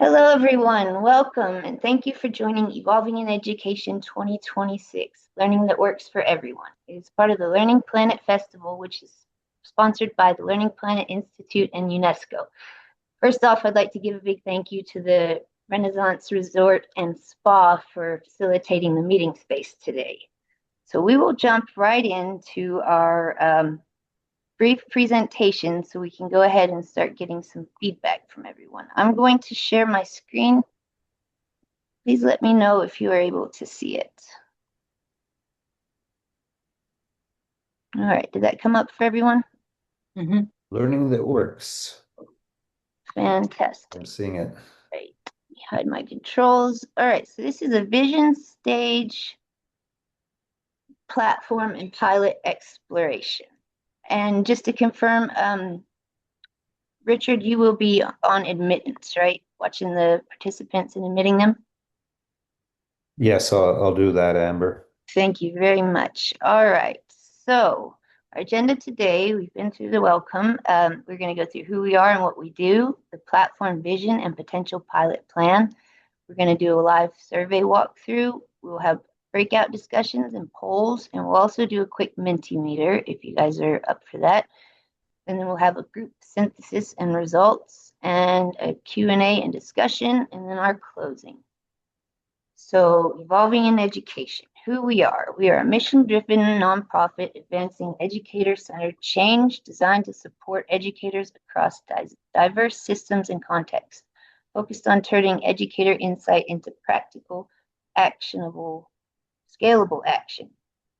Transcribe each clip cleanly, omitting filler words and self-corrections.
Hello, everyone. Welcome, and thank you for joining Evolving in Education 2026, Learning That Works for Everyone. It is part of the Learning Planet Festival, which is sponsored by the Learning Planet Institute and UNESCO. First off, I'd like to give a big thank you to the Renaissance Resort and Spa for facilitating the meeting space today. So we will jump right into our brief presentation so we can go ahead and start getting some feedback from everyone. I'm going to share my screen. Please let me know if you are able to see it. All right, did that come up for everyone? Learning that works. Fantastic. I'm seeing it. Right, hide my controls. All right, so this is a vision stage platform and pilot exploration. And just to confirm, Richard, you will be on admittance, right? Watching the participants and admitting them? Yes, I'll do that, Amber. Thank you very much. All right, so our agenda today, we've been through the welcome. We're going to go through who we are and what we do, the platform vision and potential pilot plan. We're going to do a live survey walkthrough. We'll have breakout discussions and polls, and we'll also do a quick Mentimeter if you guys are up for that. And then we'll have a group synthesis and results and a Q&A and discussion, and then our closing. So, Evolving in Education, who we are. We are a mission-driven nonprofit advancing educator-centered change designed to support educators across diverse systems and contexts, focused on turning educator insight into practical, actionable, scalable action.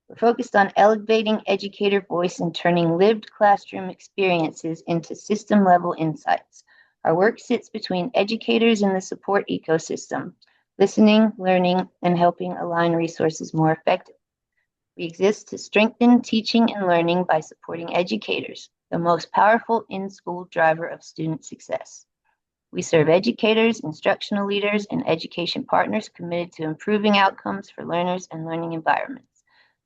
We're focused on elevating educator voice and turning lived classroom experiences into system-level insights. Our work sits between educators and the support ecosystem, listening, learning, and helping align resources more effectively. We exist to strengthen teaching and learning by supporting educators, the most powerful in-school driver of student success. We serve educators, instructional leaders, and education partners committed to improving outcomes for learners and learning environments.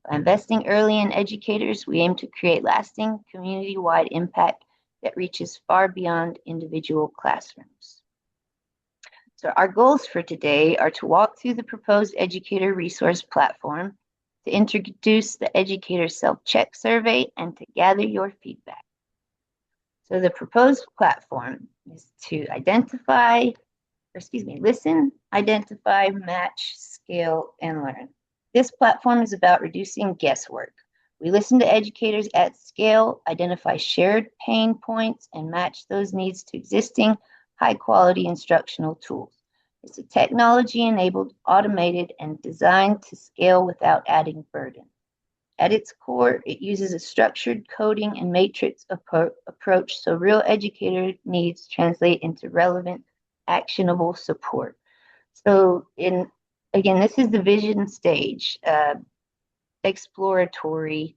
By investing early in educators, we aim to create lasting, community-wide impact that reaches far beyond individual classrooms. So our goals for today are to walk through the proposed educator resource platform, to introduce the educator self-check survey, and to gather your feedback. So the proposed platform is to listen, identify, match, scale, and learn. This platform is about reducing guesswork. We listen to educators at scale, identify shared pain points, and match those needs to existing high-quality instructional tools. It's a technology-enabled, automated, and designed to scale without adding burden. At its core, it uses a structured coding and matrix approach so real educator needs translate into relevant, actionable support. So, again, this is the vision stage, exploratory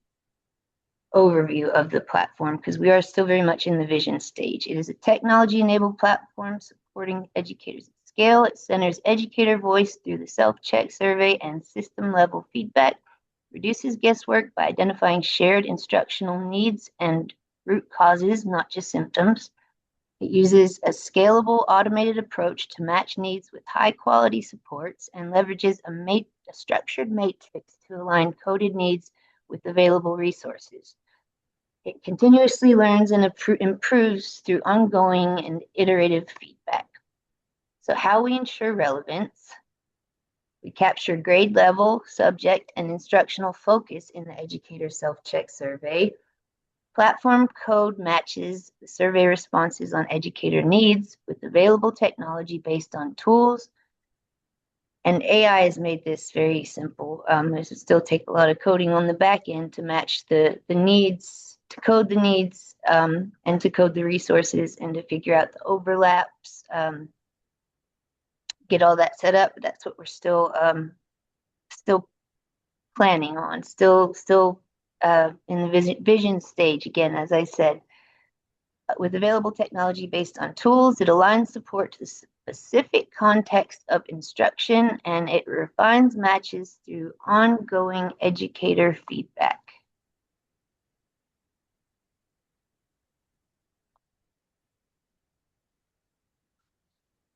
overview of the platform because we are still very much in the vision stage. It is a technology-enabled platform supporting educators at scale. It centers educator voice through the self-check survey and system-level feedback, reduces guesswork by identifying shared instructional needs and root causes, not just symptoms. It uses a scalable, automated approach to match needs with high-quality supports and leverages a structured matrix to align coded needs with available resources. It continuously learns and improves through ongoing and iterative feedback. So how we ensure relevance. We capture grade level, subject, and instructional focus in the educator self-check survey. Platform code matches the survey responses on educator needs with available technology based on tools. And AI has made this very simple. This would still take a lot of coding on the back end to match the needs, to code the needs, and to code the resources and to figure out the overlaps, get all that set up. But that's what we're still planning on, still in the vision stage. Again, as I said, with available technology based on tools, it aligns support to the specific context of instruction, and it refines matches through ongoing educator feedback.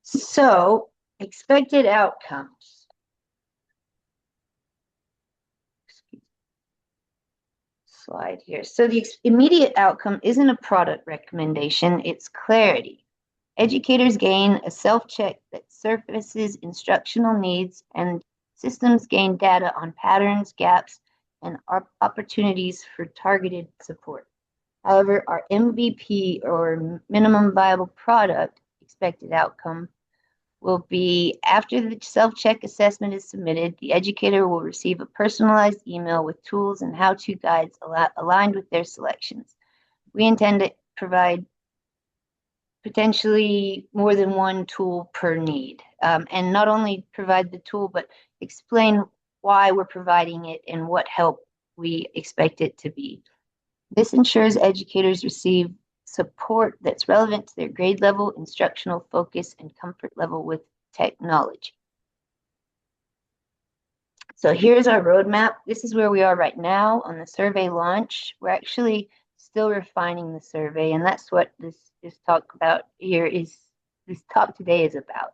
So, expected outcomes. Slide here. So the immediate outcome isn't a product recommendation, it's clarity. Educators gain a self-check that surfaces instructional needs, and systems gain data on patterns, gaps, and opportunities for targeted support. However, our MVP, or minimum viable product expected outcome, will be after the self-check assessment is submitted, the educator will receive a personalized email with tools and how-to guides aligned with their selections. We intend to provide potentially more than one tool per need, and not only provide the tool, but explain why we're providing it and what help we expect it to be. This ensures educators receive support that's relevant to their grade level, instructional focus, and comfort level with technology. So here's our roadmap. This is where we are right now on the survey launch. We're actually still refining the survey, and that's what this talk about here is. This talk today is about.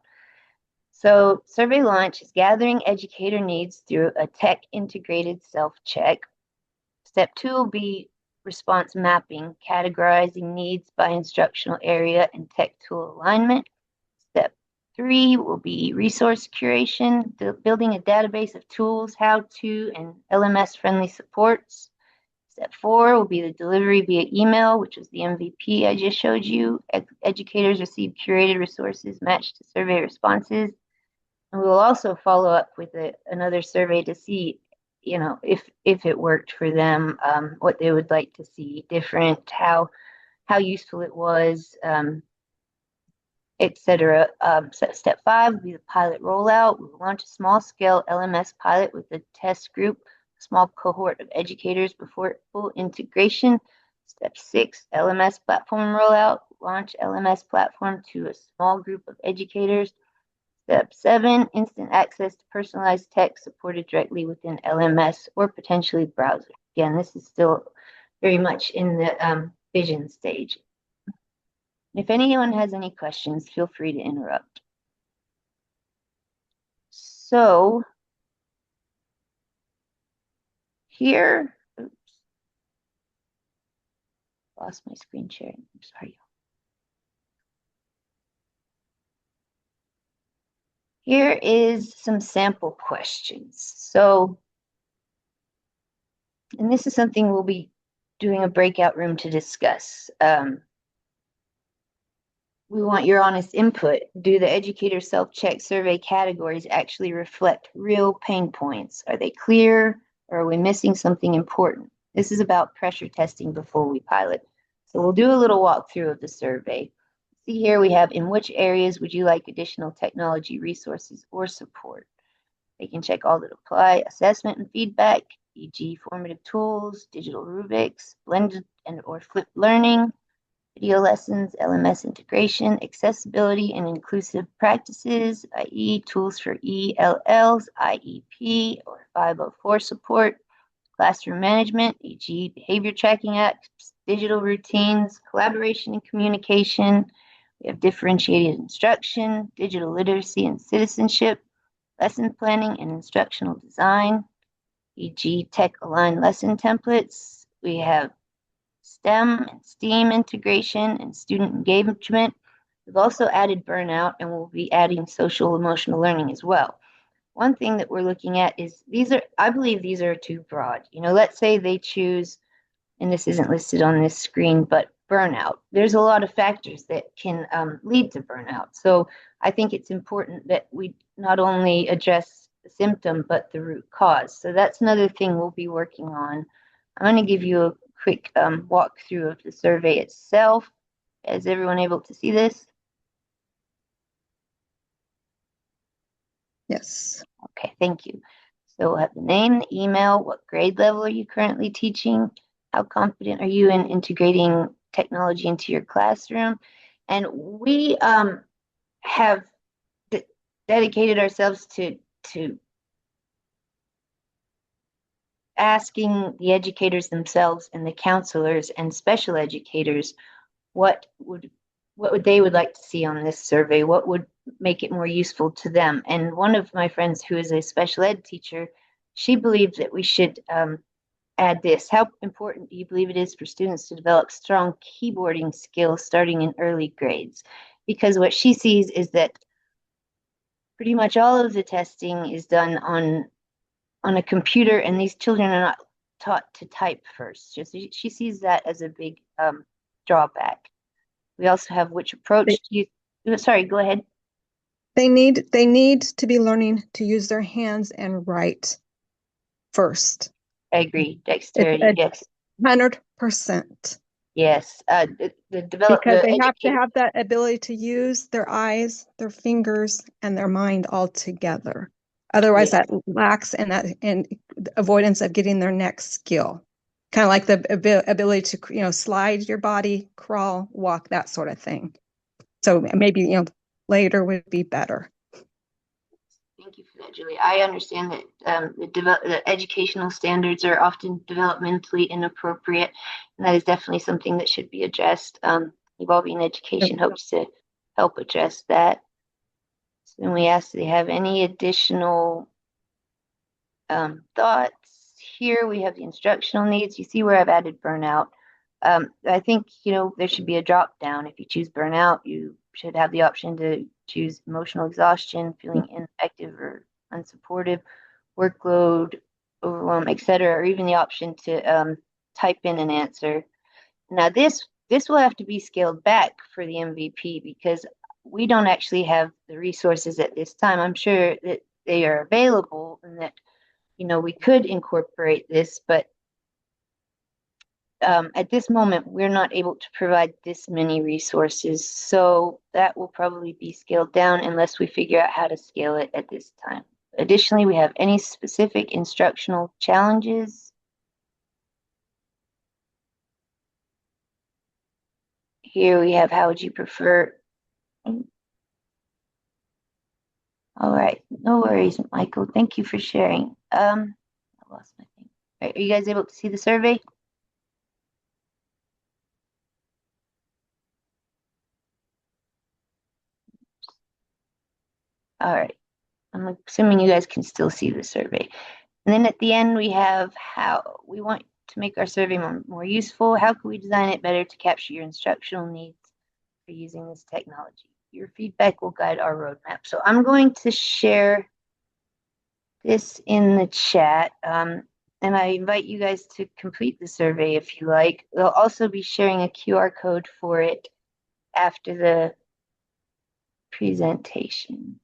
So survey launch is gathering educator needs through a tech integrated self-check. Step 2 will be response mapping, categorizing needs by instructional area and tech tool alignment. Step 3 will be resource curation, building a database of tools, how-to, and LMS-friendly supports. Step 4 will be the delivery via email, which was the MVP I just showed you. Educators receive curated resources matched to survey responses. And we will also follow up with another survey to see, if it worked for them, what they would like to see different, how useful it was, etc. So step 5 will be the pilot rollout. We will launch a small-scale LMS pilot with a test group, a small cohort of educators before full integration. Step 6, LMS platform rollout. Launch LMS platform to a small group of educators. Step 7, instant access to personalized text supported directly within LMS or potentially browser. Again, this is still very much in the vision stage. If anyone has any questions, feel free to interrupt. So here, oops, lost my screen sharing. I'm sorry. Here is some sample questions. So, and this is something we'll be doing a breakout room to discuss. We want your honest input. Do the educator self-check survey categories actually reflect real pain points? Are they clear, or are we missing something important? This is about pressure testing before we pilot. So we'll do a little walkthrough of the survey. See here we have, in which areas would you like additional technology resources or support? They can check all that apply: assessment and feedback, e.g. formative tools, digital rubrics, blended and or flipped learning, video lessons, LMS integration, accessibility and inclusive practices, i.e. tools for ELLs, IEP, or 504 support, classroom management, e.g. behavior tracking apps, digital routines, collaboration and communication. We have differentiated instruction, digital literacy and citizenship, lesson planning and instructional design, e.g. tech-aligned lesson templates. We have STEM and STEAM integration and student engagement. We've also added burnout, and we'll be adding social emotional learning as well. One thing that we're looking at is I believe these are too broad. Let's say they choose, and this isn't listed on this screen, but burnout. There's a lot of factors that can lead to burnout. So I think it's important that we not only address the symptom, but the root cause. So that's another thing we'll be working on. I'm going to give you a quick walkthrough of the survey itself. Is everyone able to see this? Yes. Okay, thank you. So we'll have the name, the email, what grade level are you currently teaching? How confident are you in integrating technology into your classroom? And we have dedicated ourselves to asking the educators themselves and the counselors and special educators what would what they would like to see on this survey, what would make it more useful to them. And one of my friends who is a special ed teacher, she believes that we should add this. How important do you believe it is for students to develop strong keyboarding skills starting in early grades? Because what she sees is that pretty much all of the testing is done on a computer, and these children are not taught to type first. She sees that as a big drawback. We also have which approach do you, sorry, go ahead. They need to be learning to use their hands and write first. I agree. Dexterity, yes. 100%. Yes. Because they have to educator. have that ability to use their eyes, their fingers, and their mind all together. Otherwise, Yes. that lacks and avoidance of getting their next skill. Kind of like the ability to, slide your body, crawl, walk, that sort of thing. So maybe, later would be better. Thank you for that, Julie. I understand that the educational standards are often developmentally inappropriate, and that is definitely something that should be addressed. Evolving education hopes to help address that. So then we ask, do they have any additional thoughts? Here we have the instructional needs. You see where I've added burnout. I think, there should be a drop down. If you choose burnout, you should have the option to choose emotional exhaustion, feeling ineffective or unsupportive, workload, overwhelm, etc., or even the option to type in an answer. Now, this will have to be scaled back for the MVP because we don't actually have the resources at this time. I'm sure that they are available and that we could incorporate this, but at this moment, we're not able to provide this many resources. So that will probably be scaled down unless we figure out how to scale it at this time. Additionally, we have any specific instructional challenges. Here we have, how would you prefer? All right, no worries, Michael. Thank you for sharing. I lost my thing. All right, are you guys able to see the survey? All right. I'm assuming you guys can still see the survey. And then at the end, we have how we want to make our survey more useful. How can we design it better to capture your instructional needs for using this technology? Your feedback will guide our roadmap. So I'm going to share this in the chat. And I invite you guys to complete the survey if you like. We'll also be sharing a QR code for it after the presentation.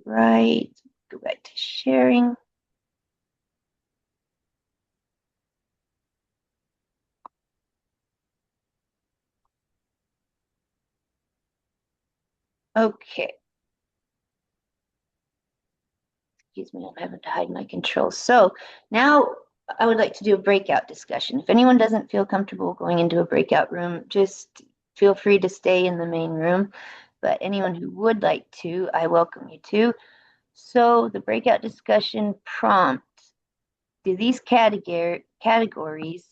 Right, go back to sharing. Okay. Excuse me, I'm having to hide my controls. So now I would like to do a breakout discussion. If anyone doesn't feel comfortable going into a breakout room, just feel free to stay in the main room. But anyone who would like to, I welcome you to. So the breakout discussion prompt, do these categories,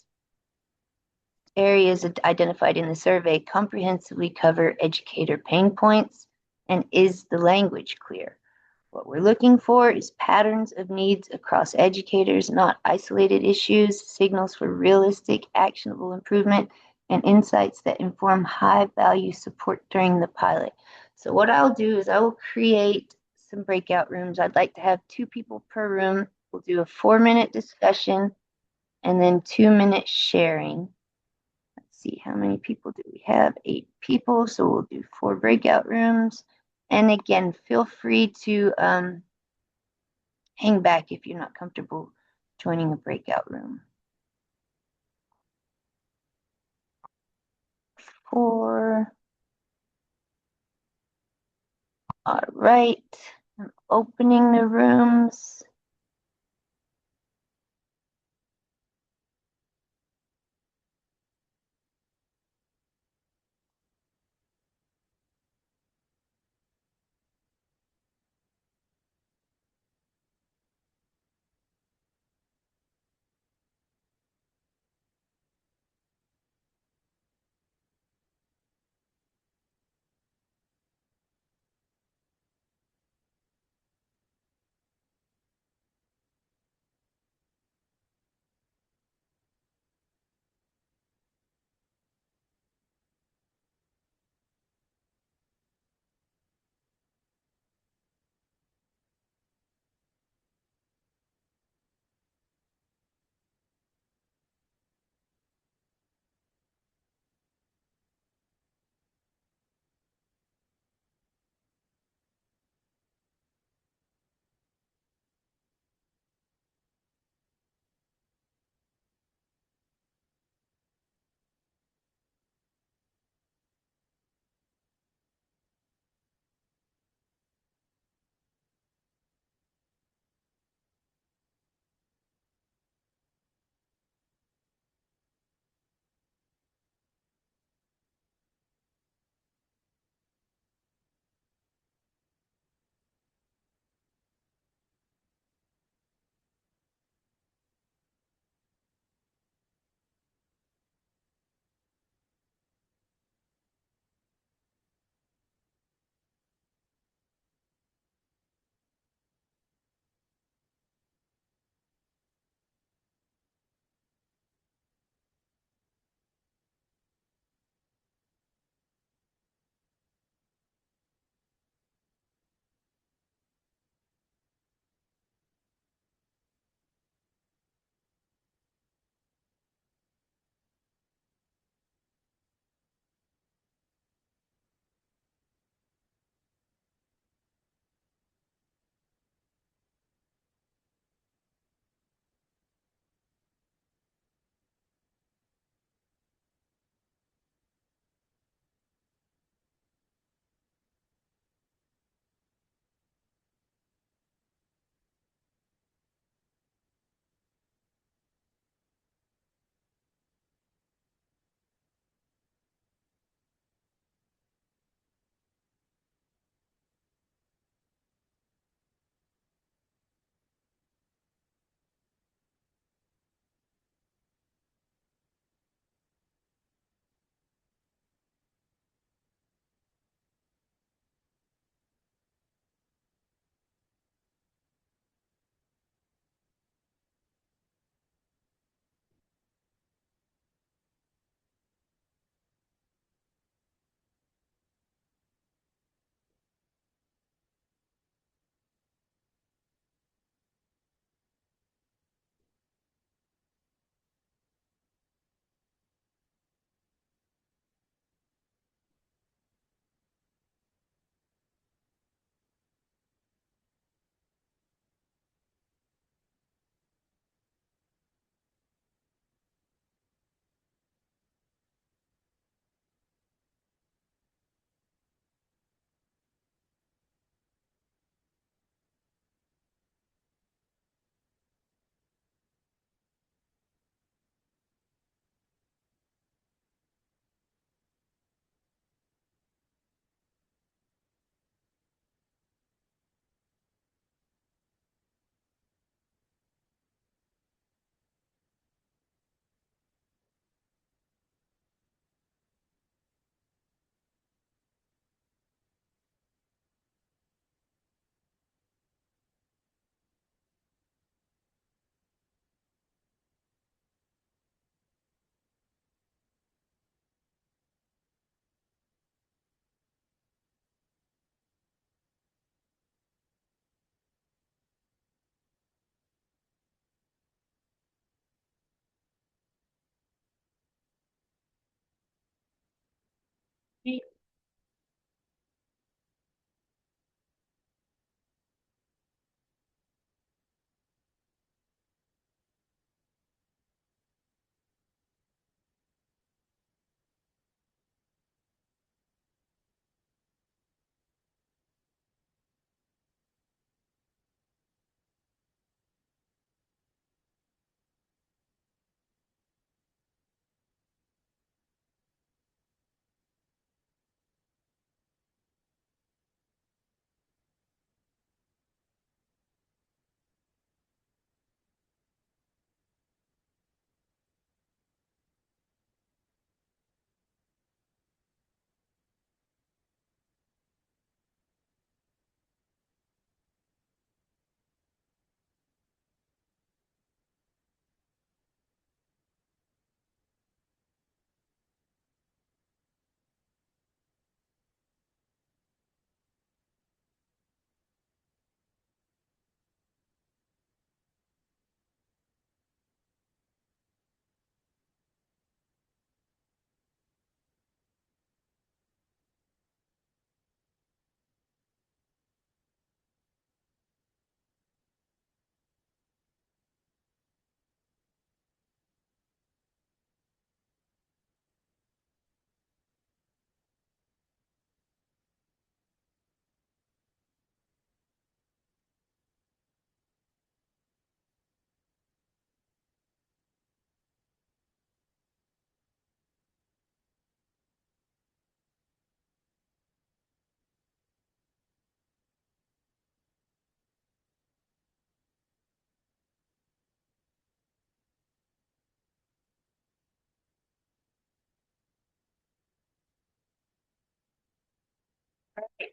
areas identified in the survey, comprehensively cover educator pain points? And is the language clear? What we're looking for is patterns of needs across educators, not isolated issues, signals for realistic, actionable improvement, and insights that inform high-value support during the pilot. So what I'll do is I will create some breakout rooms. I'd like to have 2 people per room. We'll do a 4-minute discussion and then 2-minute sharing. Let's see, how many people do we have? 8 people, so we'll do 4 breakout rooms. And again, feel free to hang back if you're not comfortable joining a breakout room. 4. All right, I'm opening the rooms.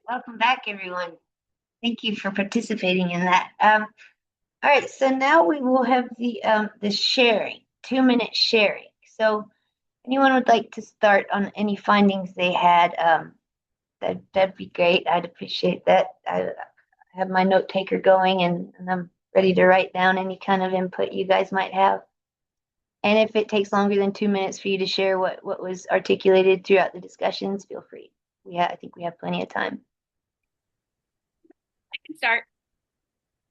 Welcome back, everyone. Thank you for participating in that. All right, so now we will have the sharing, 2-minute sharing. So anyone would like to start on any findings they had, that'd be great. I'd appreciate that. I have my note taker going and I'm ready to write down any kind of input you guys might have. And if it takes longer than 2 minutes for you to share what was articulated throughout the discussions, feel free. I think we have plenty of time. I can start.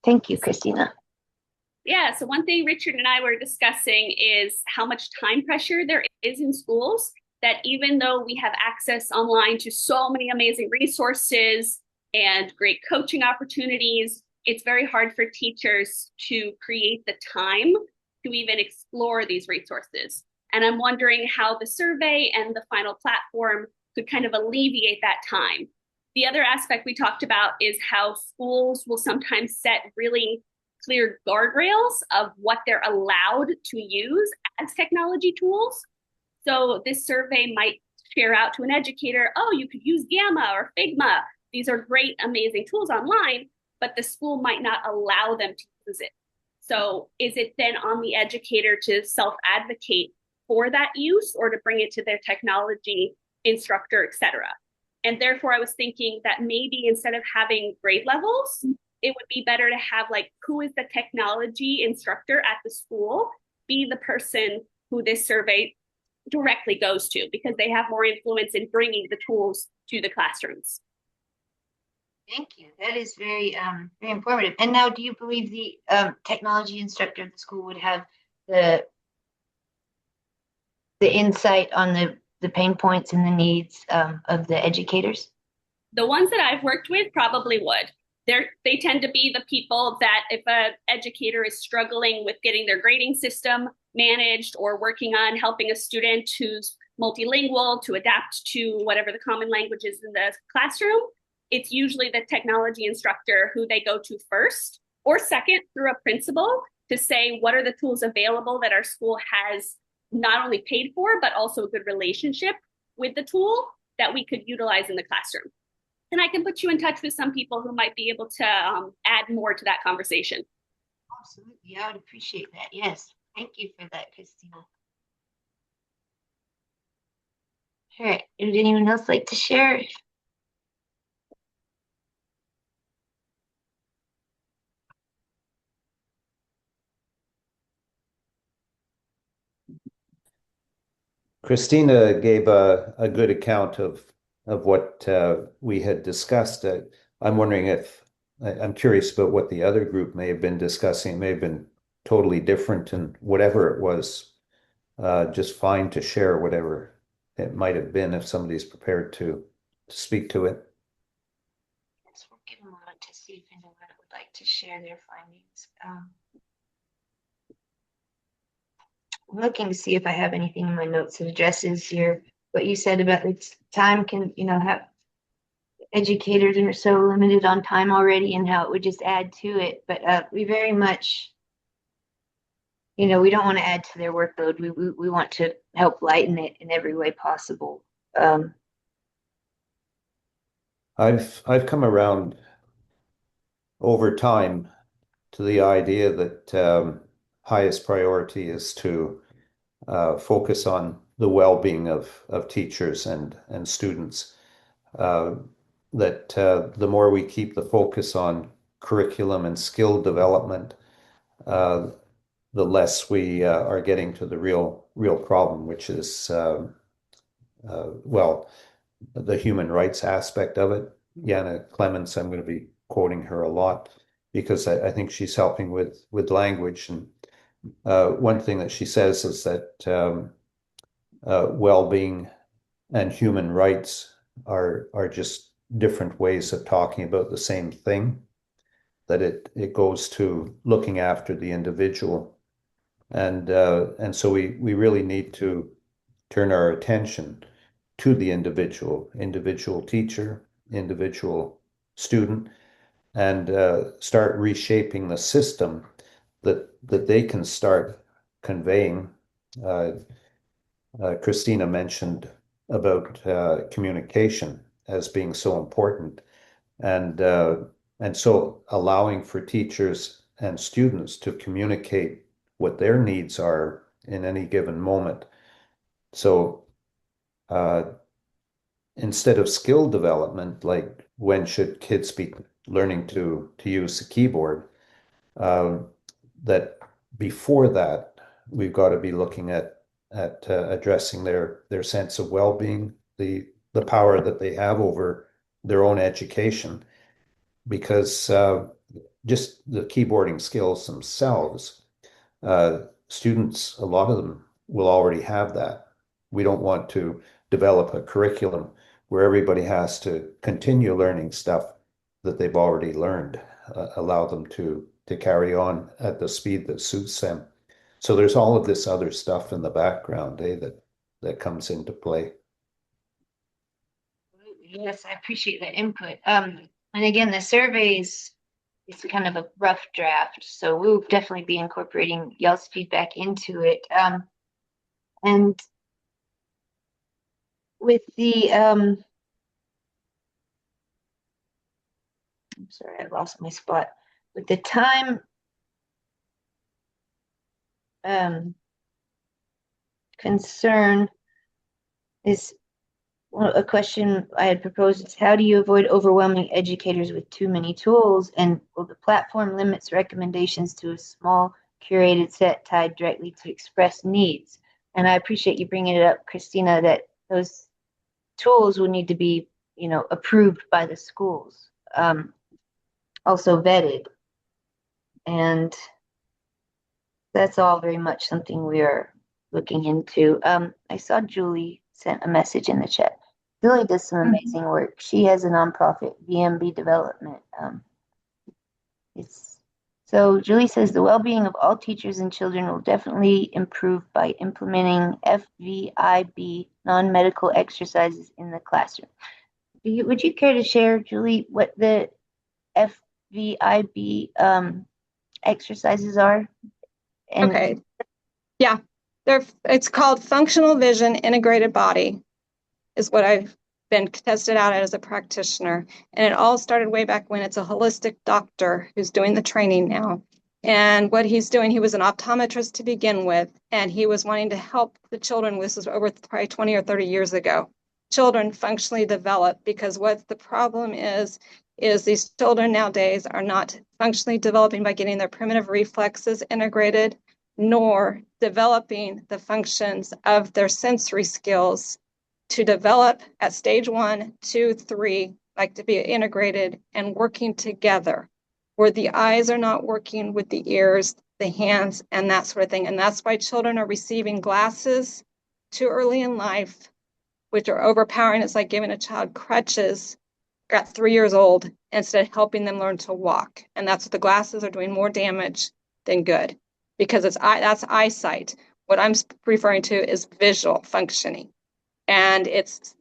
Thank you, Christina. Yeah, so one thing Richard and I were discussing is how much time pressure there is in schools, that even though we have access online to so many amazing resources and great coaching opportunities, it's very hard for teachers to create the time to even explore these resources. And I'm wondering how the survey and the final platform could kind of alleviate that time. The other aspect we talked about is how schools will sometimes set really clear guardrails of what they're allowed to use as technology tools. So this survey might share out to an educator, oh, you could use Gamma or Figma. These are great, amazing tools online, but the school might not allow them to use it. So is it then on the educator to self-advocate for that use or to bring it to their technology instructor, et cetera? And therefore, I was thinking that maybe instead of having grade levels, it would be better to have like, who is the technology instructor at the school, be the person who this survey directly goes to, because they have more influence in bringing the tools to the classrooms. Thank you. That is very informative. And now, do you believe the technology instructor at the school would have the insight on the pain points and the needs of the educators? The ones that I've worked with probably would. They tend to be the people that if an educator is struggling with getting their grading system managed or working on helping a student who's multilingual to adapt to whatever the common language is in the classroom, it's usually the technology instructor who they go to first or second through a principal to say, what are the tools available that our school has not only paid for, but also a good relationship with the tool that we could utilize in the classroom. And I can put you in touch with some people who might be able to add more to that conversation. Absolutely, I would appreciate that. Yes, thank you for that, Christina. All right, would anyone else like to share? Christina gave a good account of what we had discussed. I'm wondering if I'm curious about what the other group may have been discussing. It may have been totally different, and whatever it was, just fine to share whatever it might have been if somebody's prepared to speak to it. Yes, we'll give a moment to see if anyone would like to share their findings. I'm looking to see if I have anything in my notes that addresses what you said about it's time can, have educators are so limited on time already and how it would just add to it. But we very much, we don't want to add to their workload. We want to help lighten it in every way possible. I've come around over time to the idea that highest priority is to focus on the well-being of teachers and students. That the more we keep the focus on curriculum and skill development, the less we are getting to the real problem, which is well, the human rights aspect of it. Jana Clements, I'm going to be quoting her a lot because I think she's helping with language. And one thing that she says is that well-being and human rights are just different ways of talking about the same thing. That it goes to looking after the individual, and so we really need to turn our attention to the individual teacher, individual student, and start reshaping the system that they can start conveying. Christina mentioned about communication as being so important, and so allowing for teachers and students to communicate what their needs are in any given moment. So instead of skill development, like when should kids be learning to use the keyboard, that before that, we've got to be looking at addressing their sense of well-being, the power that they have over their own education, because just the keyboarding skills themselves, students, a lot of them will already have that. We don't want to develop a curriculum where everybody has to continue learning stuff that they've already learned, allow them to carry on at the speed that suits them. So there's all of this other stuff in the background, that comes into play. Yes, I appreciate that input. And again, the surveys, it's kind of a rough draft, so we'll definitely be incorporating y'all's feedback into it. And with the I'm sorry, I lost my spot. With the time concern is a question I had proposed is how do you avoid overwhelming educators with too many tools? And will the platform limits recommendations to a small curated set tied directly to express needs? And I appreciate you bringing it up, Christina, that those tools will need to be, approved by the schools, also vetted. And that's all very much something we are looking into. I saw Julie sent a message in the chat. Julie does some amazing work. She has a nonprofit, VMB Development. So Julie says the well-being of all teachers and children will definitely improve by implementing FVIB non-medical exercises in the classroom. Would you care to share, Julie, what the FVIB exercises are? Okay. Yeah, it's called Functional Vision Integrated Body, is what I've been tested out as a practitioner. And it all started way back when. It's a holistic doctor who's doing the training now. And what he's doing, he was an optometrist to begin with, and he was wanting to help the children. This was over probably 20 or 30 years ago. Children functionally develop, because what the problem is these children nowadays are not functionally developing by getting their primitive reflexes integrated, nor developing the functions of their sensory skills to develop at stage 1, 2, 3, like to be integrated and working together, where the eyes are not working with the ears, the hands, and that sort of thing. And that's why children are receiving glasses too early in life, which are overpowering. It's like giving a child crutches at 3 years old instead of helping them learn to walk. And that's what the glasses are doing, more damage than good, because that's eyesight. What I'm referring to is visual functioning. And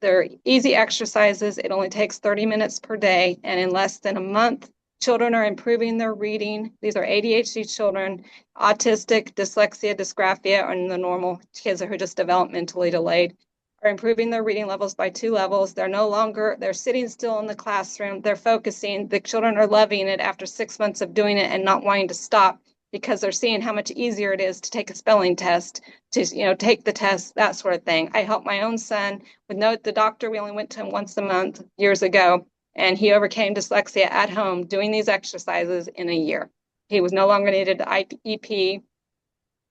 they're easy exercises. It only takes 30 minutes per day. And in less than a month, children are improving their reading. These are ADHD children, autistic, dyslexia, dysgraphia, and the normal kids who are just developmentally delayed are improving their reading levels by 2 levels. They're sitting still in the classroom. They're focusing. The children are loving it after 6 months of doing it and not wanting to stop, because they're seeing how much easier it is to take a spelling test, to take the test, that sort of thing. I helped my own son with the doctor. We only went to him once a month years ago, and he overcame dyslexia at home doing these exercises in a year. He was no longer needed IEP,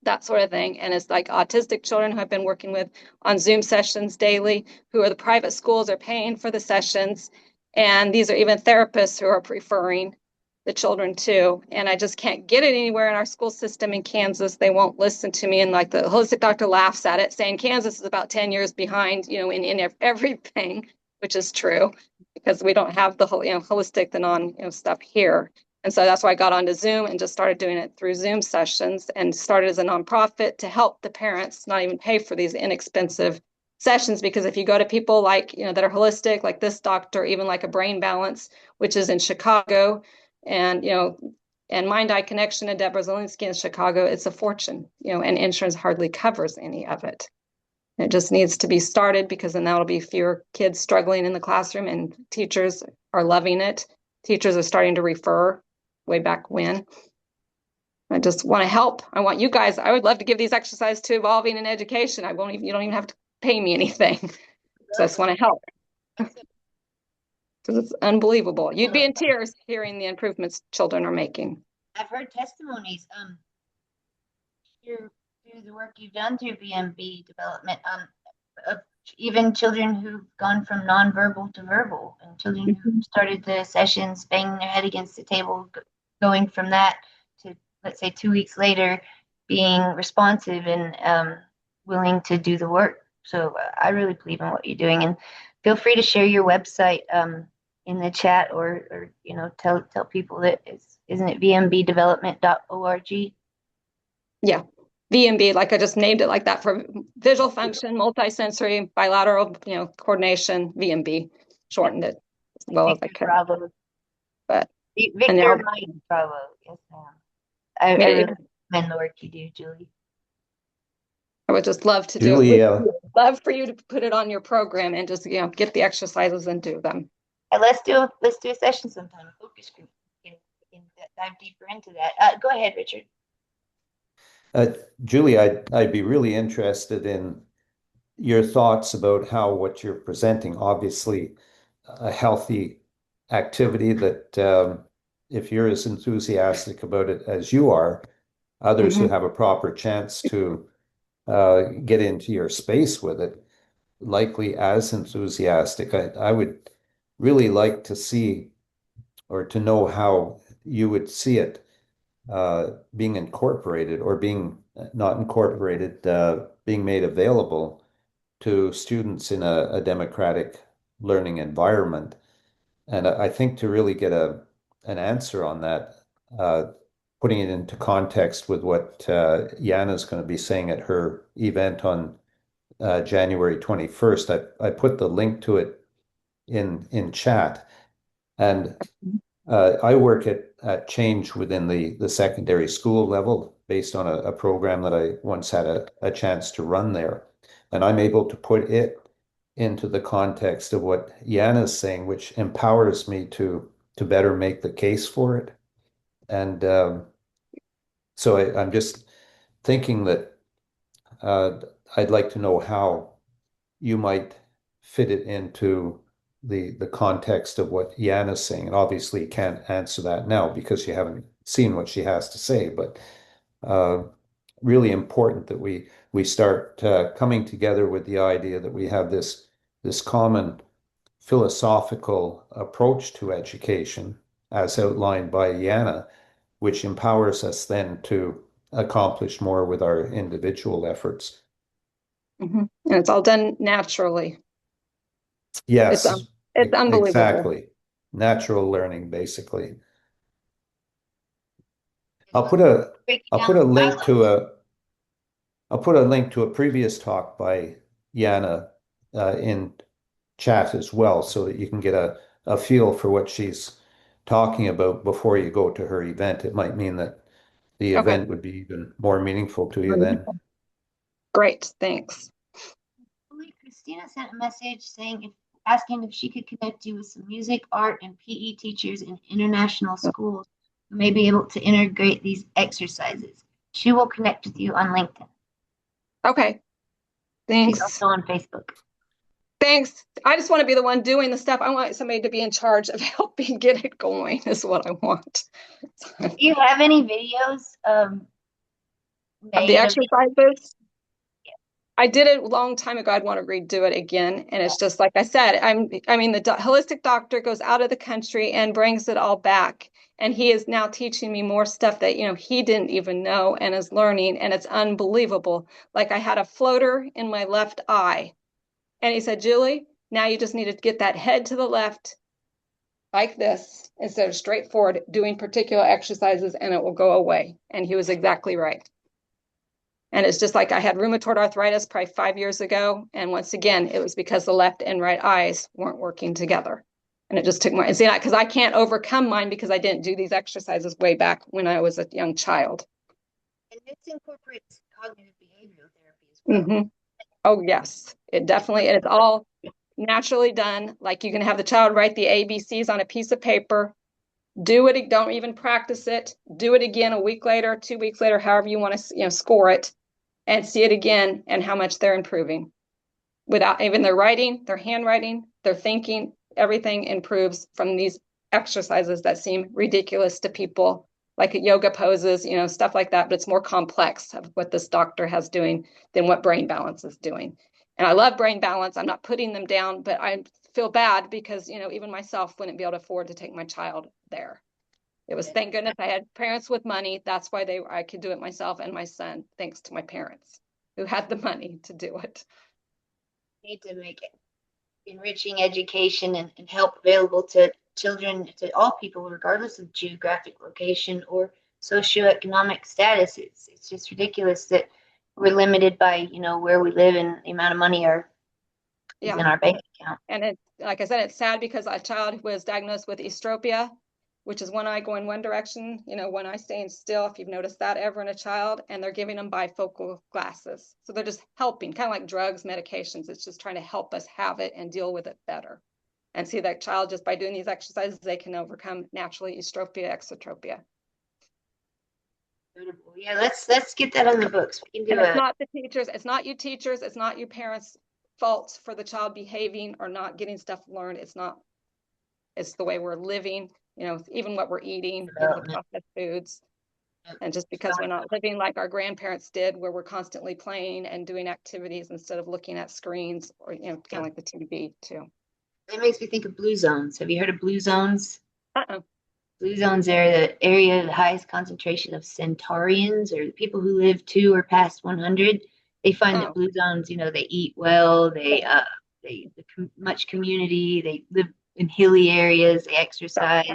that sort of thing. And it's like autistic children who I've been working with on Zoom sessions daily, who are the private schools are paying for the sessions. And these are even therapists who are preferring the children too. And I just can't get it anywhere in our school system in Kansas. They won't listen to me. And like the holistic doctor laughs at it, saying Kansas is about 10 years behind, in everything, which is true, because we don't have the whole, holistic, the non, stuff here. And so that's why I got onto Zoom and just started doing it through Zoom sessions, and started as a nonprofit to help the parents not even pay for these inexpensive sessions. Because if you go to people like, that are holistic, like this doctor, even like a Brain Balance, which is in Chicago, and, and Mind-Eye Connection and Deborah Zielinski in Chicago, it's a fortune, and insurance hardly covers any of it. It just needs to be started, because then that'll be fewer kids struggling in the classroom, and teachers are loving it. Teachers are starting to refer way back when. I just want to help. I want you guys, I would love to give these exercises to Evolving in Education. You don't even have to pay me anything. So I just want to help. Because it's unbelievable. You'd be in tears hearing the improvements children are making. I've heard testimonies through the work you've done through VMB development, of even children who've gone from nonverbal to verbal, and children who started the sessions banging their head against the table, going from that to, let's say, 2 weeks later, being responsive and willing to do the work. So I really believe in what you're doing, and feel free to share your website in the chat, or tell people that isn't it vmbdevelopment.org? Yeah, VMB, like I just named it like that, for visual function, multisensory, bilateral, coordination. VMB, shortened it as well as I could. Bravo. But Victor Mike Bravo, yes, ma'am. I really recommend the work you do, Julie. I would just love to do it. Love for you to put it on your program and just get the exercises and do them. And let's do a session sometime, a focus group. We can dive deeper into that. Go ahead, Richard. Julie, I'd be really interested in your thoughts about how what you're presenting, obviously a healthy activity that if you're as enthusiastic about it as you are, others who have a proper chance to get into your space with it, likely as enthusiastic. I would really like to see, or to know how you would see it being incorporated, or being not incorporated, being made available to students in a democratic learning environment. And I think to really get an answer on that, putting it into context with what Jana's going to be saying at her event on January 21st, I put the link to it in chat. And I work at change within the secondary school level, based on a program that I once had a chance to run there. And I'm able to put it into the context of what Jana's saying, which empowers me to better make the case for it. And so I'm just thinking that I'd like to know how you might fit it into the context of what Jana's saying. And obviously you can't answer that now because you haven't seen what she has to say, but really important that we start coming together with the idea that we have this this common philosophical approach to education, as outlined by Yana, which empowers us then to accomplish more with our individual efforts. And it's all done naturally. Yes, It's unbelievable. exactly. Natural learning, basically. I'll put a link to a previous talk by Yana in chat as well, so that you can get a feel for what she's talking about before you go to her event. It might mean that the event would be even more meaningful to you then. Great, thanks. Christina sent a message saying asking if she could connect you with some music, art, and PE teachers in international schools who may be able to integrate these exercises. She will connect with you on LinkedIn. Okay, thanks. She's also on Facebook. Thanks. I just want to be the one doing the stuff. I want somebody to be in charge of helping get it going is what I want. Do you have any videos of the exercises? I did it a long time ago. I'd want to redo it again. And it's just like I said, I mean, the holistic doctor goes out of the country and brings it all back. And he is now teaching me more stuff that, he didn't even know and is learning. And it's unbelievable. Like I had a floater in my left eye. And he said, Julie, now you just need to get that head to the left like this instead of straight forward doing particular exercises and it will go away. And he was exactly right. And it's just like I had rheumatoid arthritis probably 5 years ago. And once again, it was because the left and right eyes weren't working together. And it just took my, see, because I can't overcome mine because I didn't do these exercises way back when I was a young child. And this incorporates cognitive behavioral therapy as well. Mm-hmm. Oh, yes, it definitely, and it's all naturally done. Like you can have the child write the ABCs on a piece of paper, do it, don't even practice it, do it again a week later, 2 weeks later, however you want to, score it, and see it again and how much they're improving. Without even their writing, their handwriting, their thinking, everything improves from these exercises that seem ridiculous to people, like yoga poses, stuff like that, but it's more complex of what this doctor has doing than what brain balance is doing. And I love brain balance. I'm not putting them down, but I feel bad because, even myself wouldn't be able to afford to take my child there. It was, thank goodness I had parents with money. That's why I could do it myself and my son, thanks to my parents who had the money to do it. Need to make it enriching education and help available to children, to all people, regardless of geographic location or socioeconomic status. It's just ridiculous that we're limited by where we live and the amount of money is in our bank account. And it, like I said, it's sad because a child was diagnosed with estropia, which is one eye going one direction, one eye staying still, if you've noticed that ever in a child, and they're giving them bifocal glasses. So they're just helping, kind of like drugs, medications. It's just trying to help us have it and deal with it better. And see that child, just by doing these exercises, they can overcome naturally estropia, exotropia. Yeah, let's get that on the books. We can do It's not the teachers, it's not you teachers, it's not you parents' fault for the child behaving or not getting stuff learned. It's the way we're living, even what we're eating, the processed foods. And just because we're not living like our grandparents did, where we're constantly playing and doing activities instead of looking at screens or, kind of like the TV too. That makes me think of blue zones. Have you heard of blue zones? Uh-uh. Blue zones are the area of the highest concentration of centurions, or people who live 2 or past 100. They find that blue zones, they eat well, they much community, they live in hilly areas, they exercise,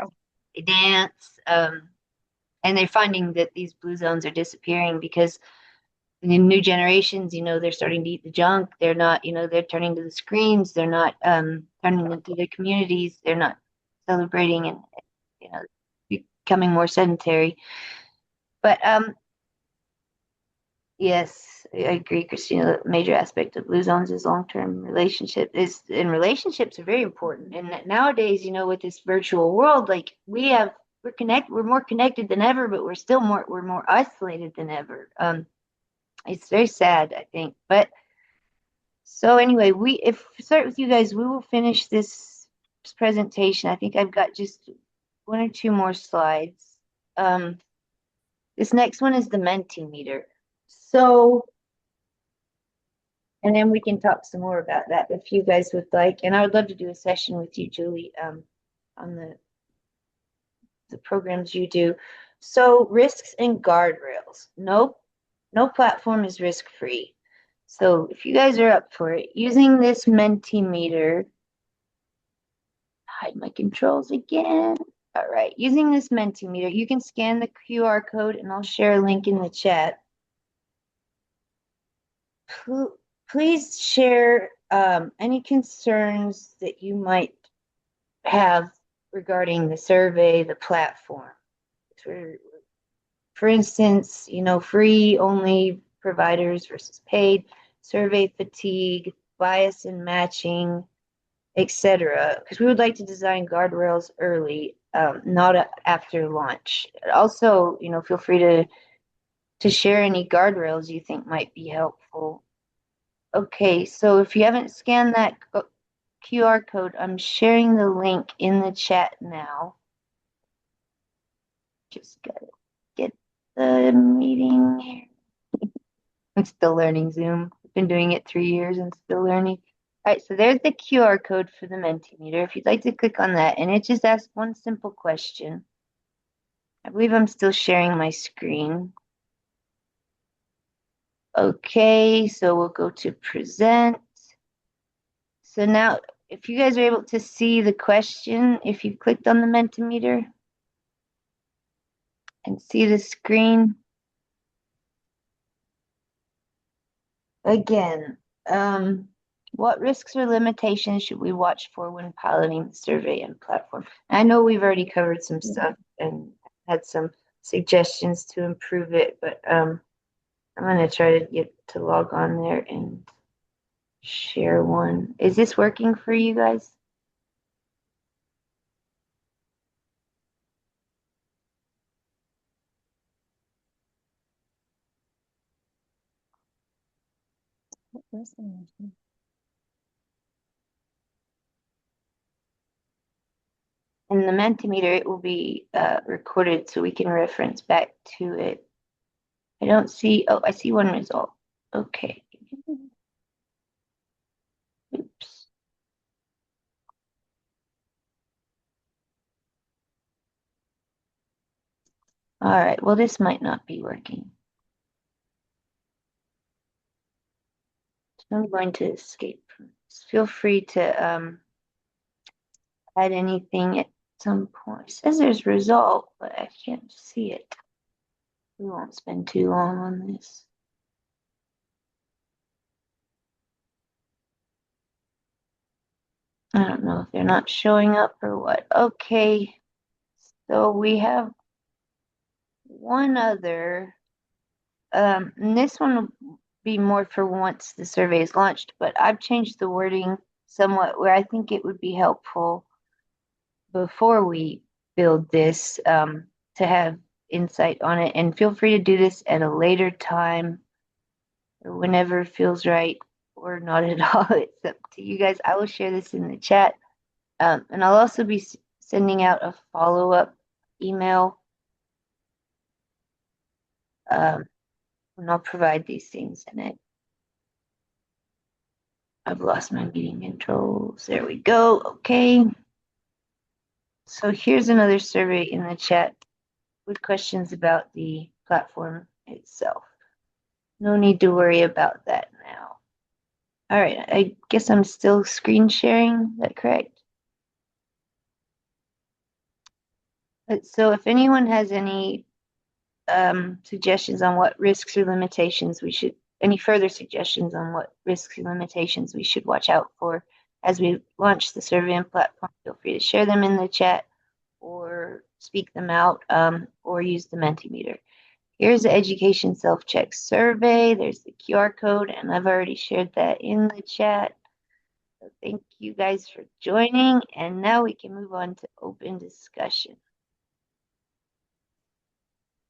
they dance, and they're finding that these blue zones are disappearing because in new generations, they're starting to eat the junk. They're not, they're turning to the screens. They're not turning into their communities. They're not celebrating and, becoming more sedentary. But yes, I agree, Christina. The major aspect of blue zones is long-term relationships are very important. And nowadays, with this virtual world, like we're more connected than ever, but we're more isolated than ever. It's very sad, I think. But so anyway, if we start with you guys, we will finish this presentation. I think I've got just 1 or 2 more slides. This next one is the Mentimeter. So And then we can talk some more about that if you guys would like. And I would love to do a session with you, Julie, on the programs you do. So risks and guardrails. Nope, no platform is risk-free. So if you guys are up for it, using this Mentimeter, hide my controls again. All right, using this Mentimeter, you can scan the QR code and I'll share a link in the chat. Please share any concerns that you might have regarding the survey, the platform. For instance, free only providers versus paid, survey fatigue, bias in matching, etc. Because we would like to design guardrails early, not after launch. Also, feel free to share any guardrails you think might be helpful. Okay, so if you haven't scanned that QR code, I'm sharing the link in the chat now. Just gotta get the meeting here. I'm still learning Zoom. I've been doing it 3 years and still learning. All right, so there's the QR code for the Mentimeter. If you'd like to click on that, and it just asks one simple question. I believe I'm still sharing my screen. Okay, so we'll go to present. So now, if you guys are able to see the question, if you clicked on the Mentimeter and see the screen. Again, what risks or limitations should we watch for when piloting the survey and platform? I know we've already covered some stuff and had some suggestions to improve it, but I'm going to try to get to log on there and share one. Is this working for you guys? In the Mentimeter, it will be recorded so we can reference back to it. I don't see, oh, I see one result. Okay. Oops. All right, well, this might not be working. So I'm going to escape from this. Feel free to add anything at some point. It says there's result, but I can't see it. We won't spend too long on this. I don't know if they're not showing up or what. Okay, so we have one other. And this one will be more for once the survey is launched, but I've changed the wording somewhat where I think it would be helpful before we build this to have insight on it. And feel free to do this at a later time or whenever feels right, or not at all. It's up to you guys. I will share this in the chat. And I'll also be sending out a follow-up email. And I'll provide these things in it. I've lost my meeting controls. There we go. Okay. So here's another survey in the chat with questions about the platform itself. No need to worry about that now. All right, I guess I'm still screen sharing. Is that correct? So if anyone has any suggestions on what risks or limitations we should, any further suggestions on what risks and limitations we should watch out for as we launch the survey and platform, feel free to share them in the chat or speak them out or use the Mentimeter. Here's the education self-check survey. There's the QR code, and I've already shared that in the chat. So thank you guys for joining, and now we can move on to open discussion.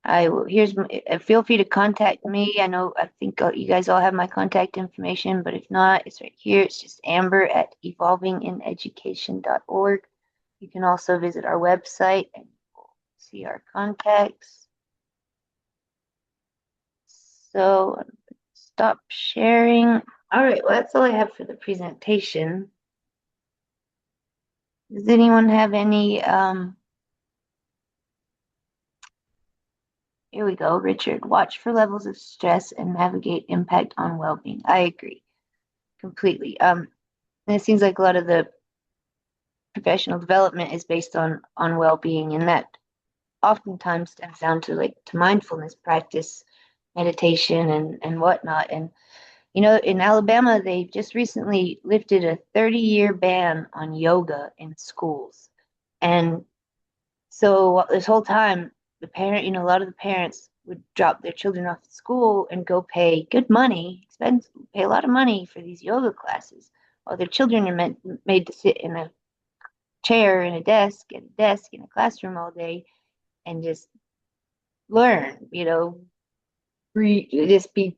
Feel free to contact me. I think you guys all have my contact information, but if not, it's right here. It's just amber@evolvingineducation.org. You can also visit our website and see our contacts. So stop sharing. All right, well, that's all I have for the presentation. Does anyone have any, here we go, Richard. Watch for levels of stress and navigate impact on well-being. I agree completely. And it seems like a lot of the professional development is based on well-being, and that oftentimes stems down to mindfulness practice, meditation and whatnot. And in Alabama, they just recently lifted a 30-year ban on yoga in schools. And so this whole time, a lot of the parents would drop their children off at school and go pay good money, pay a lot of money for these yoga classes, while their children are made to sit in a chair in a desk in a classroom all day and just learn, just be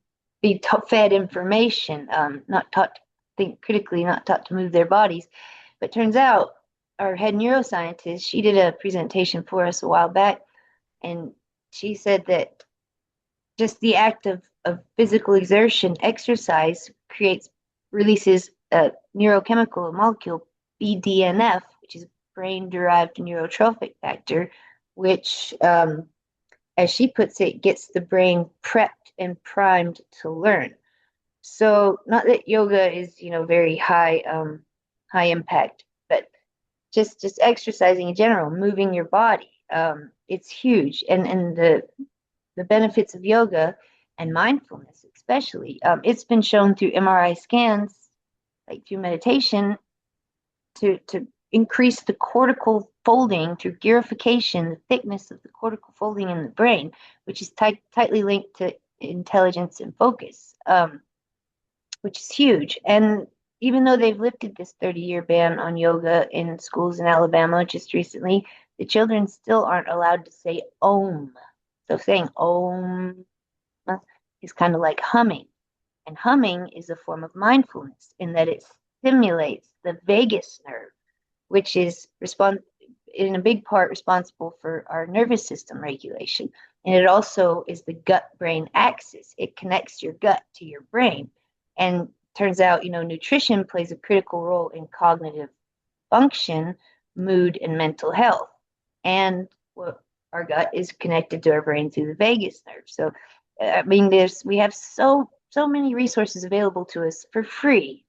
fed information, not taught to think critically, not taught to move their bodies. But turns out our head neuroscientist, she did a presentation for us a while back, and she said that just the act of physical exertion, exercise, releases a neurochemical molecule, BDNF, which is brain-derived neurotrophic factor, which, as she puts it, gets the brain prepped and primed to learn. So, not that yoga is, very high impact, but just exercising in general, moving your body, it's huge. And the benefits of yoga and mindfulness, especially, it's been shown through MRI scans, like through meditation, to increase the cortical folding through gyrification, the thickness of the cortical folding in the brain, which is tightly linked to intelligence and focus, which is huge. And even though they've lifted this 30-year ban on yoga in schools in Alabama just recently, the children still aren't allowed to say Om. So saying Om is kind of like humming. And humming is a form of mindfulness in that it stimulates the vagus nerve, which is in a big part responsible for our nervous system regulation. And it also is the gut-brain axis. It connects your gut to your brain. And turns out, nutrition plays a critical role in cognitive function, mood, and mental health. And our gut is connected to our brain through the vagus nerve. So, we have so many resources available to us for free.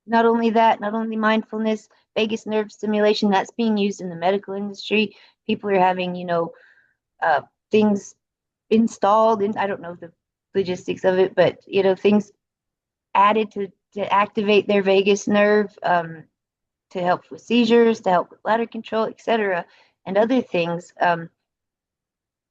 Not only that, not only mindfulness, vagus nerve stimulation, that's being used in the medical industry. People are having, things installed, and I don't know the logistics of it, but, things added to activate their vagus nerve, to help with seizures, to help with bladder control, etc., and other things.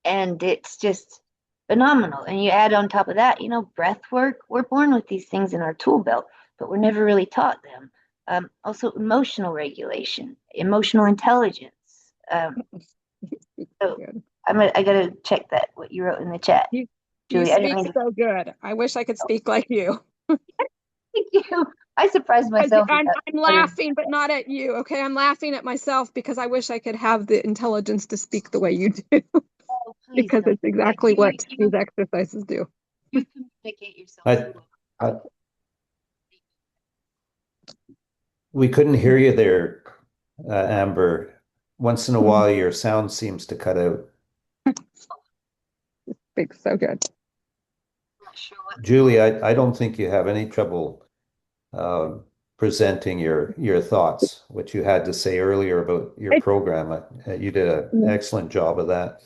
And it's just phenomenal. And you add on top of that, breath work. We're born with these things in our tool belt, but we're never really taught them. Also, emotional regulation, emotional intelligence. So I gotta check that what you wrote in the chat, Julie. You speak so good. I wish I could speak like you. Thank you. I surprised myself. I'm laughing, but not at you. Okay, I'm laughing at myself because I wish I could have the intelligence to speak the way you do. Oh, because it's exactly what these exercises do. You communicate yourself. We couldn't hear you there, Amber. Once in a while, your sound seems to cut out. Speaks so good. Julie, I don't think you have any trouble presenting your thoughts, what you had to say earlier about your program. You did an excellent job of that.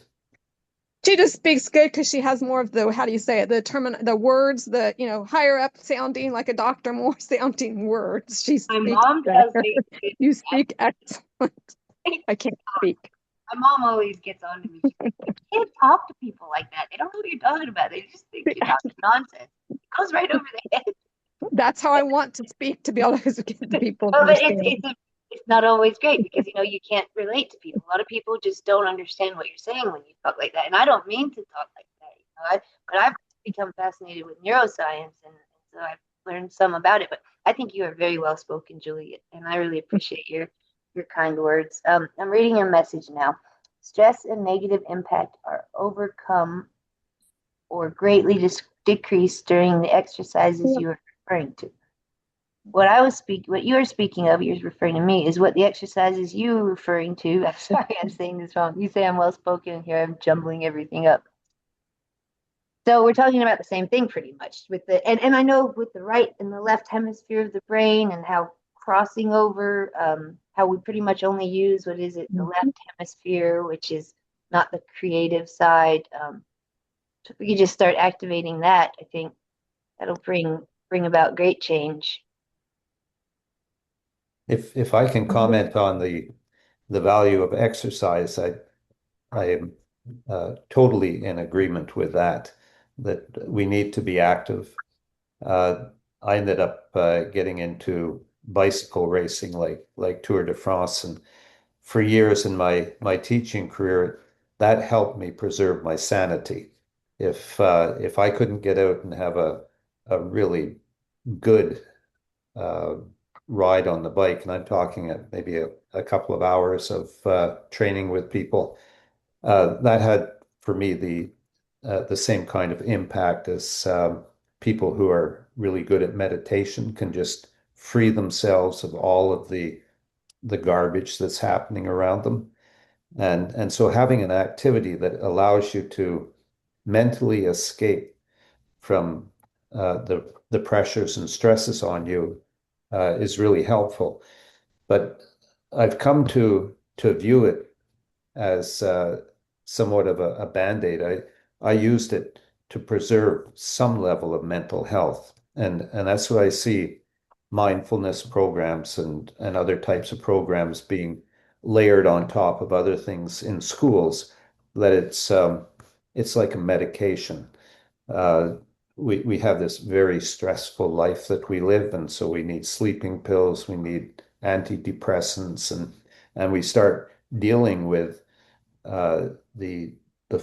She just speaks good because she has more of the, how do you say it, the words, the, higher up sounding, like a doctor, more sounding words. My mom does. You speak excellent. I can't speak. My mom always gets on to me. She's like, you can't talk to people like that. They don't know what you're talking about. They just think you're talking nonsense. It goes right over their head. That's how I want to speak, to be able to get the people. Well, but it's not always great because you can't relate to people. A lot of people just don't understand what you're saying when you talk like that. And I don't mean to talk like that, but I've become fascinated with neuroscience, and so I've learned some about it. But I think you are very well spoken, Julie, and I really appreciate your kind words. I'm reading your message now. Stress and negative impact are overcome or greatly decreased during the exercises you are referring to. What you are speaking of, you're referring to me, is what the exercises you were referring to. I'm sorry, I'm saying this wrong. You say I'm well spoken, here I'm jumbling everything up. So we're talking about the same thing pretty much with and I know with the right and the left hemisphere of the brain and how crossing over, how we pretty much only use, what is it, the left hemisphere, which is not the creative side. So if we could just start activating that, I think that'll bring about great change. If I can comment on the value of exercise, I am totally in agreement with that we need to be active. I ended up getting into bicycle racing, like Tour de France, and for years in my teaching career, that helped me preserve my sanity. If I couldn't get out and have a really good uh, ride on the bike, and I'm talking maybe a couple of hours of training with people, that had for me the same kind of impact as people who are really good at meditation can just free themselves of all of the garbage that's happening around them. And so having an activity that allows you to mentally escape from the pressures and stresses on you is really helpful. But I've come to view it as somewhat of a band-aid. I used it to preserve some level of mental health. And that's what I see mindfulness programs and other types of programs being layered on top of other things in schools, that it's like a medication. Uh, we have this very stressful life that we live, and so we need sleeping pills, we need antidepressants, and we start dealing with uh, the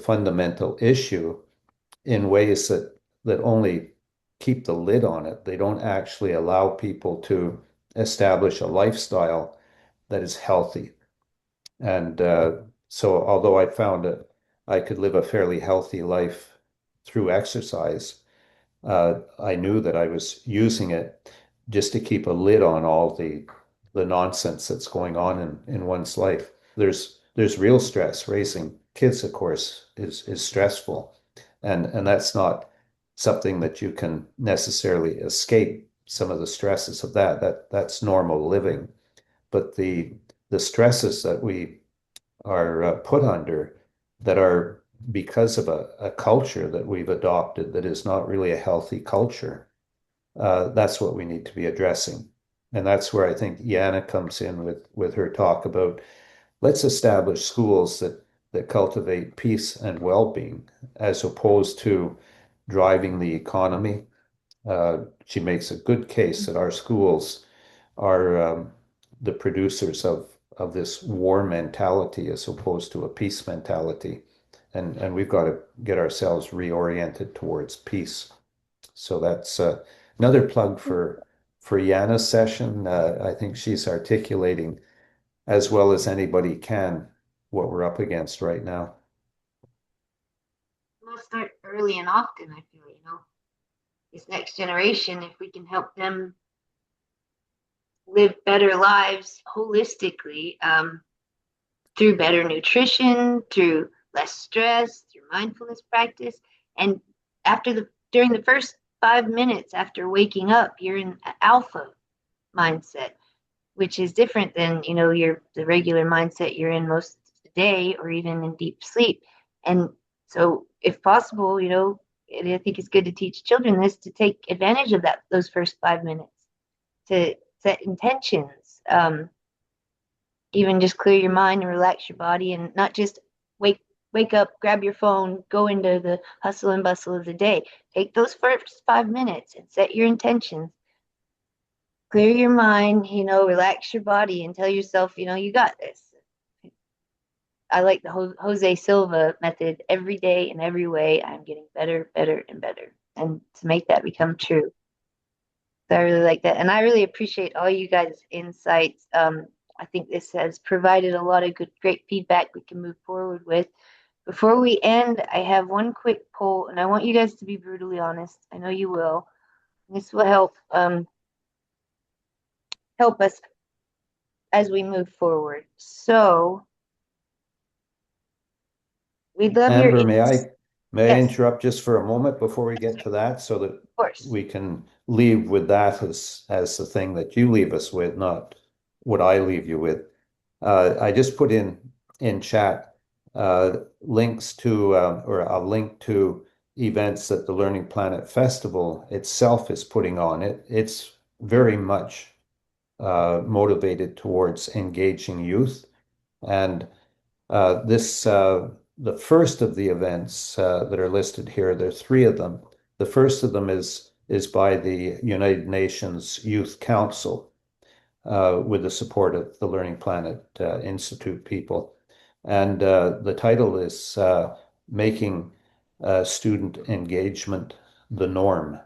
fundamental issue in ways that only keep the lid on it. They don't actually allow people to establish a lifestyle that is healthy. And so, although I found that I could live a fairly healthy life through exercise, I knew that I was using it just to keep a lid on all the nonsense that's going on in one's life. There's real stress. Raising kids, of course, is stressful, and that's not something that you can necessarily escape some of the stresses of that's normal living. But the stresses that we are put under that are because of a culture that we've adopted that is not really a healthy culture. That's what we need to be addressing. And that's where I think Yana comes in with her talk about let's establish schools that cultivate peace and well-being as opposed to driving the economy. She makes a good case that our schools are the producers of this war mentality as opposed to a peace mentality. And we've got to get ourselves reoriented towards peace. So that's another plug for Yana's session. I think she's articulating as well as anybody can what we're up against right now. Let's start early and often, I feel, this next generation, if we can help them live better lives holistically, through better nutrition, through less stress, through mindfulness practice. And during the first 5 minutes after waking up, you're in alpha mindset, which is different than, the regular mindset you're in most of the day or even in deep sleep. And so if possible, I think it's good to teach children this, to take advantage of those first 5 minutes, to set intentions, even just clear your mind and relax your body, and not just wake up, grab your phone, go into the hustle and bustle of the day. Take those first 5 minutes and set your intentions. Clear your mind, relax your body and tell yourself, you got this. I like the Jose Silva method. Every day in every way, I'm getting better, better, and better. And to make that become true. So I really like that. And I really appreciate all you guys' insights. I think this has provided a lot of great feedback we can move forward with. Before we end, I have one quick poll, and I want you guys to be brutally honest. I know you will. This will help us as we move forward. So we'd love your Amber, may I yes, interrupt just for a moment before we get to that so that of course. we can leave with that as the thing that you leave us with, not what I leave you with. I just put in chat links to or a link to events that the Learning Planet Festival itself is putting on. It's very much motivated towards engaging youth. And this the first of the events that are listed here, there are three of them. The first of them is by the United Nations Youth Council with the support of the Learning Planet Institute people. And the title is Making Student Engagement the Norm.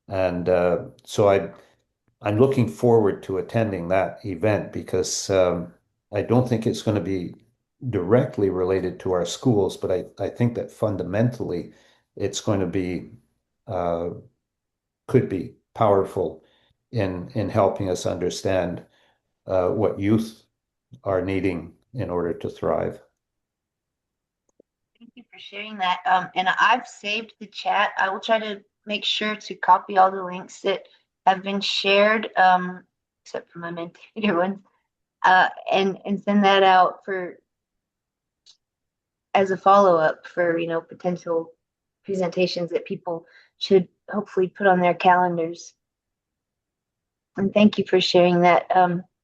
And I'm looking forward to attending that event because I don't think it's going to be directly related to our schools, but I think that fundamentally it's going to be uh, could be powerful in helping us understand what youth are needing in order to thrive. Thank you for sharing that. And I've saved the chat. I will try to make sure to copy all the links that have been shared, except for my Mentimeter ones, and send that out for as a follow-up for potential presentations that people should hopefully put on their calendars. And thank you for sharing that,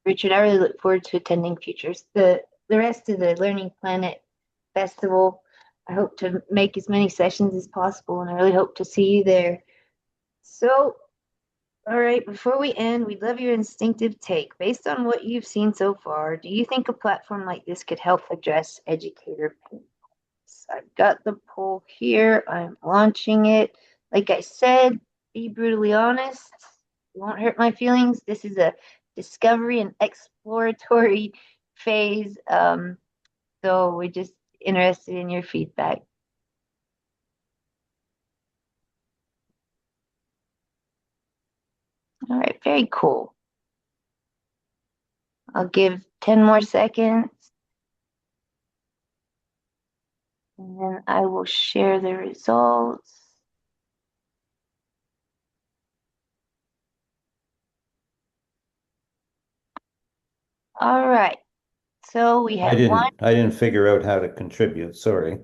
Richard. I really look forward to attending futures. The rest of the Learning Planet Festival, I hope to make as many sessions as possible, and I really hope to see you there. So, all right, before we end, we'd love your instinctive take. Based on what you've seen so far, do you think a platform like this could help address educator pain points? I've got the poll here. I'm launching it. Like I said, be brutally honest. It won't hurt my feelings. This is a discovery and exploratory phase. So we're just interested in your feedback. All right, very cool. I'll give 10 more seconds and then I will share the results. All right, so we I have one. didn't figure out how to contribute. Sorry.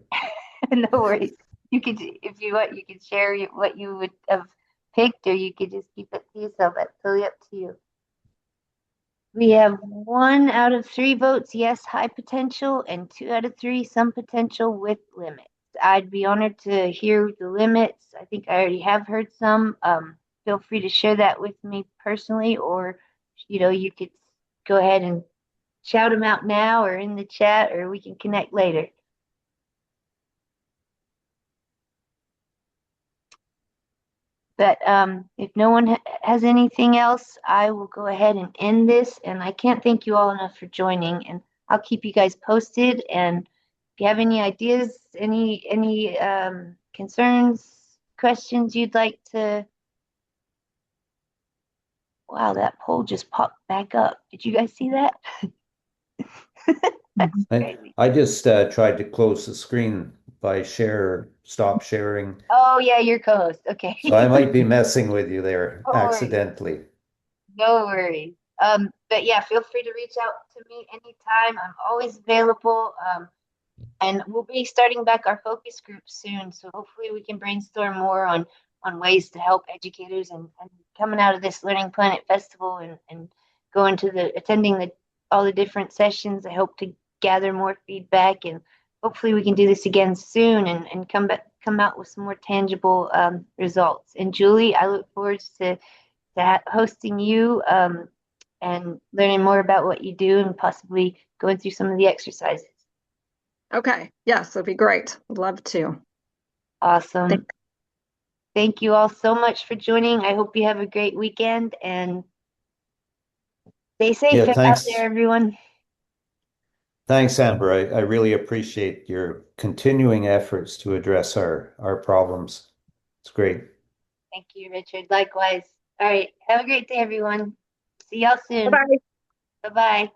No worries. You could, if you want, you could share what you would have picked, or you could just keep it to yourself. That's totally up to you. We have 1 out of 3 votes, yes, high potential, and 2 out of 3, some potential with limits. I'd be honored to hear the limits. I think I already have heard some. Feel free to share that with me personally, or you could go ahead and shout them out now or in the chat, or we can connect later. But if no one has anything else, I will go ahead and end this. And I can't thank you all enough for joining. And I'll keep you guys posted. And if you have any ideas, any concerns, questions you'd like to, wow, that poll just popped back up. Did you guys see that? That's crazy. I just tried to close the screen by stop sharing. Oh yeah, your co-host. Okay. So I might be messing with you there No worries. accidentally. No worries. But yeah, feel free to reach out to me anytime. I'm always available. And we'll be starting back our focus group soon. So hopefully we can brainstorm more on ways to help educators and coming out of this Learning Planet Festival and going to attending all the different sessions. I hope to gather more feedback and hopefully we can do this again soon and come out with some more tangible results. And Julie, I look forward to hosting you and learning more about what you do and possibly going through some of the exercises. Okay. Yes, it'd be great. Love to. Awesome. Thank you all so much for joining. I hope you have a great weekend and stay safe Yeah, out thanks. there, everyone. Thanks, Amber. I really appreciate your continuing efforts to address our problems. It's great. Thank you, Richard. Likewise. All right. Have a great day, everyone. See y'all soon. Bye-bye. Bye-bye.